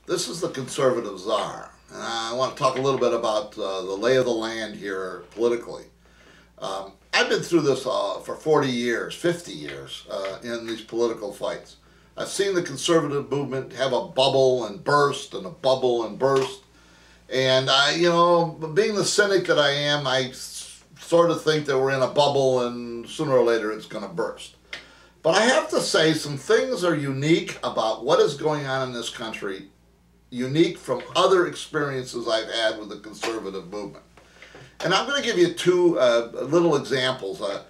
This is the conservative czar, and I want to talk a little bit about the lay of the land here politically. I've been through this for 40 years, 50 years in these political fights. I've seen the conservative movement have a bubble and burst and a bubble and burst. And being the cynic that I am, I sort of think that we're in a bubble and sooner or later it's going to burst. But I have to say some things are unique about what is going on in this country, unique from other experiences I've had with the conservative movement. And I'm going to give you two little examples that,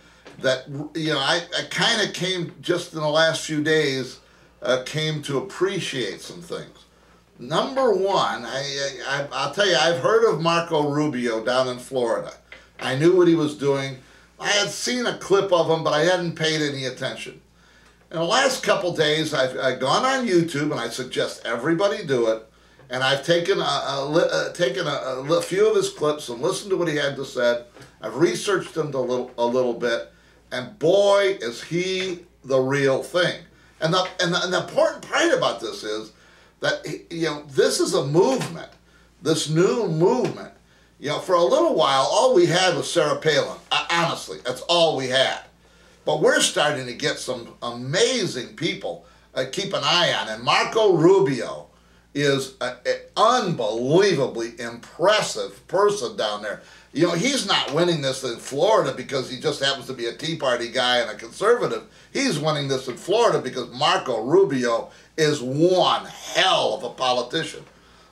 I kind of came just in the last few days, came to appreciate some things. Number one, I'll tell you, I've heard of Marco Rubio down in Florida. I knew what he was doing. I had seen a clip of him, but I hadn't paid any attention. In the last couple days, I've gone on YouTube, and I suggest everybody do it. And I've taken a few of his clips and listened to what he had to say. I've researched him a little bit, and boy, is he the real thing. And the important part about this is that this is a movement, this new movement. For a little while, all we had was Sarah Palin. Honestly, that's all we had. But we're starting to get some amazing people keep an eye on. And Marco Rubio is an unbelievably impressive person down there. He's not winning this in Florida because he just happens to be a Tea Party guy and a conservative. He's winning this in Florida because Marco Rubio is one hell of a politician.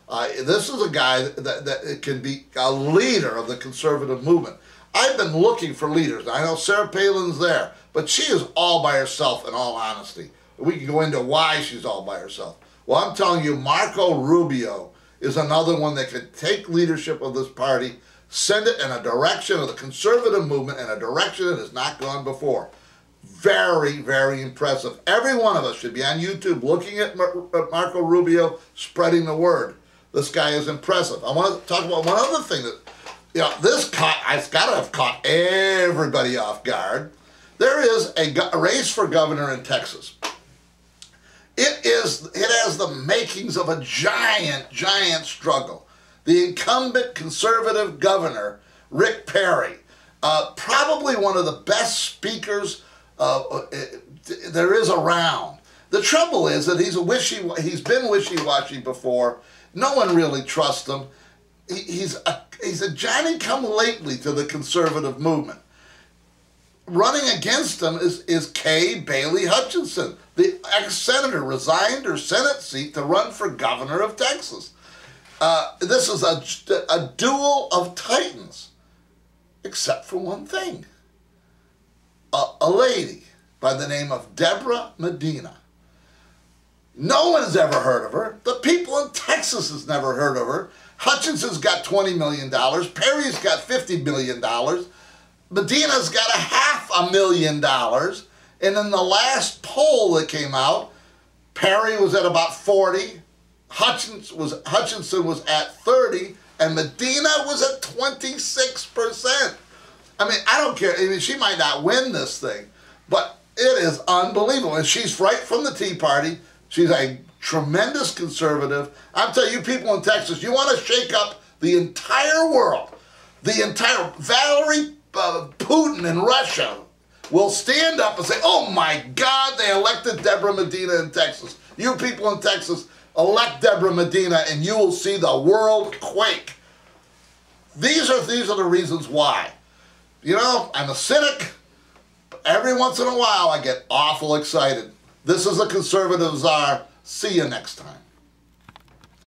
This is a guy that can be a leader of the conservative movement. I've been looking for leaders. I know Sarah Palin's there, but she is all by herself in all honesty. We can go into why she's all by herself. Well, I'm telling you, Marco Rubio is another one that could take leadership of this party, send it in a direction of the conservative movement, in a direction that has not gone before. Very, very impressive. Every one of us should be on YouTube looking at Marco Rubio, spreading the word. This guy is impressive. I want to talk about one other thing that, it's got to have caught everybody off guard. There is a race for governor in Texas. It has the makings of a giant, giant struggle. The incumbent conservative governor, Rick Perry, probably one of the best speakers there is around. The trouble is that he's been wishy-washy before. No one really trusts him. He's a Johnny-come-lately to the conservative movement. Running against him is Kay Bailey Hutchinson. The ex-senator resigned her Senate seat to run for governor of Texas. This is a duel of titans, except for one thing. A lady by the name of Deborah Medina. No one has ever heard of her. The people in Texas has never heard of her. Hutchinson's got $20 million. Perry's got $50 million. Medina's got $500,000. And in the last poll that came out, Perry was at about 40, Hutchinson was at 30, and Medina was at 26%. I mean, I don't care. I mean, she might not win this thing, but it is unbelievable. And she's right from the Tea Party. She's a tremendous conservative. I'm telling you, people in Texas, you want to shake up the entire world. The entire Valerie Putin in Russia will stand up and say, oh my God, they elected Deborah Medina in Texas. You people in Texas, elect Deborah Medina and you will see the world quake. These are the reasons why. I'm a cynic, but every once in a while I get awful excited. This is the Conservative Czar. See you next time.